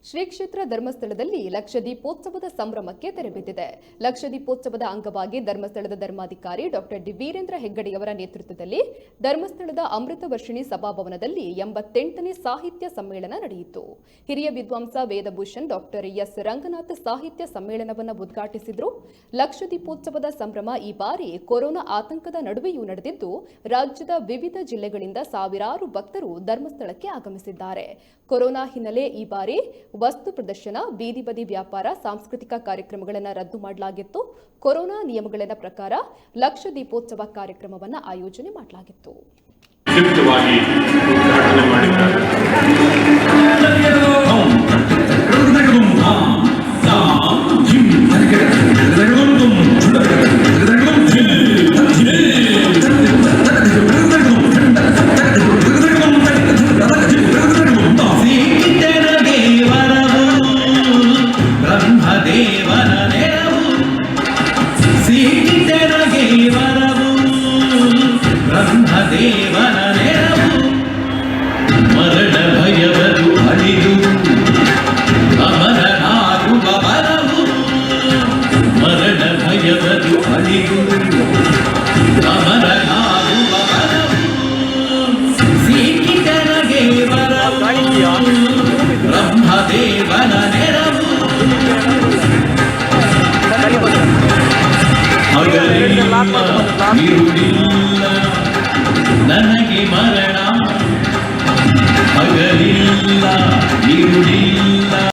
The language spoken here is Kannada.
ಶ್ರೀ ಕ್ಷೇತ್ರ ಧರ್ಮಸ್ಥಳದಲ್ಲಿ ಲಕ್ಷದೀಪೋತ್ಸವದ ಸಂಭ್ರಮಕ್ಕೆ ತೆರೆಬಿದ್ದಿದೆ. ಲಕ್ಷದೀಪೋತ್ಸವದ ಅಂಗವಾಗಿ ಧರ್ಮಸ್ಥಳದ ಧರ್ಮಾಧಿಕಾರಿ ಡಾಕ್ಟರ್ ಡಿ ವೀರೇಂದ್ರ ಹೆಗ್ಗಡೆಯವರ ನೇತೃತ್ವದಲ್ಲಿ ಧರ್ಮಸ್ಥಳದ ಅಮೃತ ವರ್ಷಿಣಿ ಸಭಾಭವನದಲ್ಲಿ 88ನೇ ಸಾಹಿತ್ಯ ಸಮ್ಮೇಳನ ನಡೆಯಿತು. ಹಿರಿಯ ವಿದ್ವಾಂಸ ವೇದಭೂಷಣ್ ಡಾಕ್ಟರ್ ಎಸ್ ರಂಗನಾಥ್ ಸಾಹಿತ್ಯ ಸಮ್ಮೇಳನವನ್ನು ಉದ್ಘಾಟಿಸಿದರು. ಲಕ್ಷದೀಪೋತ್ಸವದ ಸಂಭ್ರಮ ಈ ಬಾರಿ ಕೊರೋನಾ ಆತಂಕದ ನಡುವೆಯೂ ನಡೆದಿದ್ದು, ರಾಜ್ಯದ ವಿವಿಧ ಜಿಲ್ಲೆಗಳಿಂದ ಸಾವಿರಾರು ಭಕ್ತರು ಧರ್ಮಸ್ಥಳಕ್ಕೆ ಆಗಮಿಸಿದ್ದಾರೆ. ಕೊರೋನಾ ಹಿನ್ನೆಲೆ ಈ ಬಾರಿ ವಸ್ತು ಪ್ರದರ್ಶನ, ಬೀದಿ ಬದಿ ವ್ಯಾಪಾರ, ಸಾಂಸ್ಕೃತಿಕ ಕಾರ್ಯಕ್ರಮಗಳನ್ನು ರದ್ದು ಮಾಡಲಾಗಿತ್ತು. ಕೊರೋನಾ ನಿಯಮಗಳ ಪ್ರಕಾರ ಲಕ್ಷದೀಪೋತ್ಸವ ಕಾರ್ಯಕ್ರಮವನ್ನು ಆಯೋಜನೆ ಮಾಡಲಾಗಿತ್ತು. ಮರಣ ಭಯವರು ಅಳಿದು ಅಮರನಾಗುವ ಬರವು, ಮರಣ ಭಯವರು ಅಳಿದು ಅಮರನಾಗುವ ಬರವು, ಸಿಕ್ಕಿದನಗೆ ಬರವು ಬ್ರಹ್ಮದೇವನ ನೆರವು. ಹಗಲಿಲ್ಲ ಇರುಳಿಲ್ಲ ನನಗೆ ಮರಣ, ಹಗಲಿಲ್ಲ ಇರುಳಿಲ್ಲ